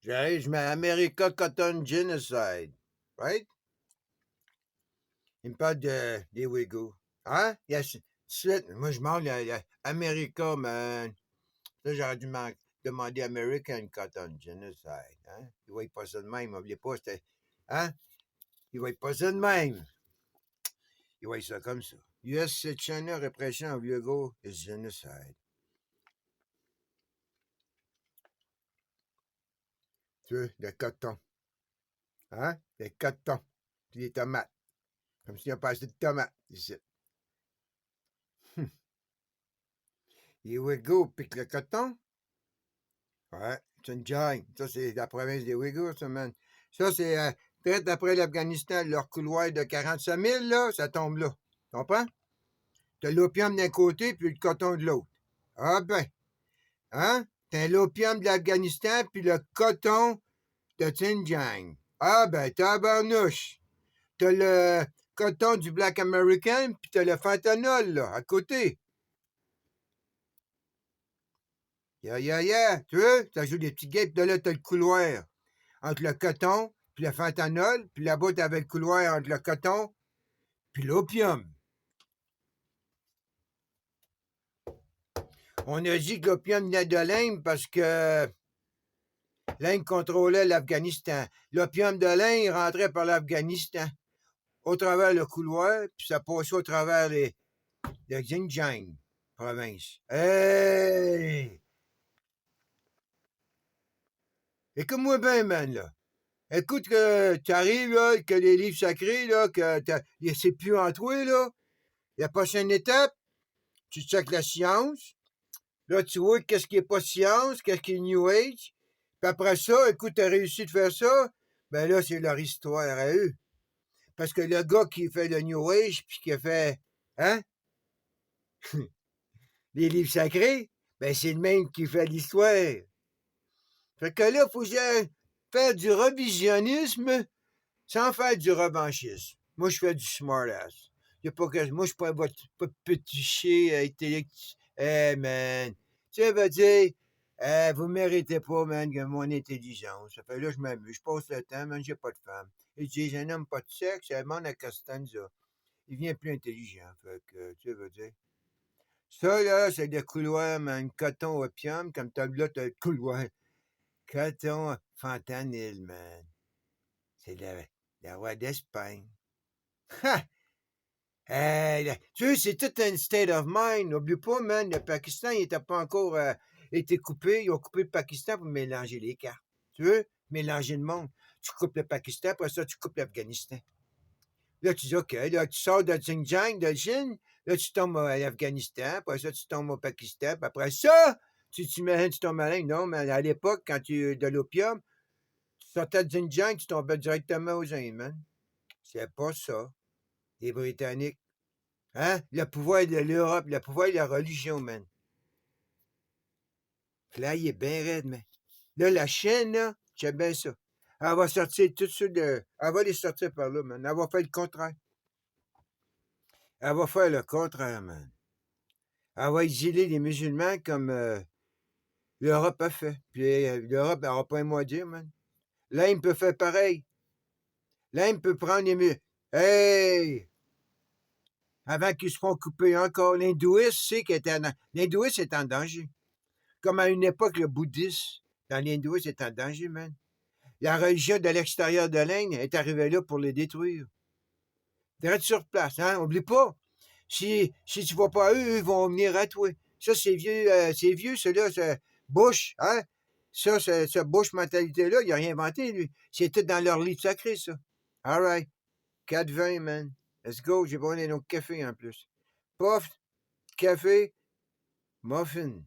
J'arrive, je mets America Cotton Genocide. Right? Il me parle des Ouïghours. Hein? Yes. Suite, moi, je demande America, man. Ça, j'aurais dû demander American Cotton Genocide. Hein? Il voit pas ça de même. N'oubliez pas, c'était. Hein? Il voit pas ça de même. Il voit ça comme ça. US China Repression of Uyghur is genocide. Tu veux, le coton. Hein? Le coton. Puis les tomates. Comme s'il n'y a pas assez de tomates ici. Les Ouïghours piquent le coton. Ouais, c'est une jungle. Ça, c'est la province des Ouïghours, ça, man. Ça, c'est peut-être après l'Afghanistan, leur couloir de 45 000, là, ça tombe là. Tu comprends? T'as l'opium d'un côté, puis le coton de l'autre. Ah ben, hein? T'as l'opium de l'Afghanistan, puis le coton de Xinjiang. Ah ben, tabarnouche. T'as le coton du Black American, puis t'as le fentanyl, là, à côté. Yeah. Tu veux? Ça joue des petits gays, puis de là, t'as le couloir entre le coton, puis le fentanyl, puis là-bas, t'avais le couloir entre le coton, puis l'opium. On a dit que l'opium venait de l'Inde parce que l'Inde contrôlait l'Afghanistan. L'opium de l'Inde rentrait par l'Afghanistan, au travers le couloir, puis ça passait au travers le Xinjiang, province. Hey! Écoute-moi bien, man, là. Écoute que tu arrives, là, que les livres sacrés, là, que c'est plus en toi, là. La prochaine étape, tu checkes la science. Là, tu vois qu'est-ce qui est pas science, qu'est-ce qui est New Age. Puis après ça, écoute, t'as réussi de faire ça, ben là, c'est leur histoire à eux. Parce que le gars qui fait le New Age, puis qui a fait, hein, les livres sacrés, ben c'est le même qui fait l'histoire. Fait que là, faut faire du revisionnisme sans faire du revanchisme. Moi, je fais du smart-ass. Moi, je suis pas votre petit chien intellectuel. Eh, man. Ça veut dire, vous méritez pas, man, que mon intelligence. Ça fait là, je m'amuse. Je passe le temps, man, j'ai pas de femme. Ils disent, un homme pas de sexe, elle demande à Costanza. Il devient plus intelligent. Fait que, tu veux dire. Ça, là, c'est le couloir, man, coton opium, comme là, t'as le couloir. Coton fentanyl, man. C'est le roi d'Espagne. Ha! Tu sais, c'est tout un state of mind. N'oublie pas, man, le Pakistan, il n'était pas encore été coupé. Ils ont coupé le Pakistan pour mélanger les cartes. Tu veux? Mélanger le monde. Tu coupes le Pakistan, après ça, tu coupes l'Afghanistan. Là, tu dis, OK, là, tu sors de Xinjiang, de Chine, là, tu tombes à l'Afghanistan, après ça, tu tombes au Pakistan, puis après ça, tu t'imagines, tu tombes malin. Non, mais à l'époque, quand tu de l'opium, tu sortais de Xinjiang, tu tombais directement aux Indes, man. C'est pas ça. Les Britanniques. Hein? Le pouvoir de l'Europe, le pouvoir de la religion, man. Là, il est bien raide, man. Là, la Chine, là, j'aime bien ça. Elle va sortir tout ça de. Elle va les sortir par là, man. Elle va faire le contraire. Elle va faire le contraire, man. Elle va exiler les musulmans comme l'Europe a fait. Puis l'Europe n'aura pas un mot à dire, man. L'Inde peut faire pareil. L'Inde peut prendre les musulmans. Hey! Avant qu'ils se font couper encore. L'hindouisme, c'est l'hindouisme est en danger. Comme à une époque, le bouddhisme, dans l'hindouisme, est en danger, man. La religion de l'extérieur de l'Inde est arrivée là pour les détruire. Direct sur place, hein? Oublie pas. Si tu vas pas à eux, ils vont venir à toi. Ça, c'est vieux, cela, c'est Bush, hein? Ça, ce Bush mentalité-là, il a rien inventé, lui. C'est tout dans leur livre sacré, ça. All right. 4-20, man. Let's go. J'ai besoin d'un autre café, en plus. Puff, café, muffin.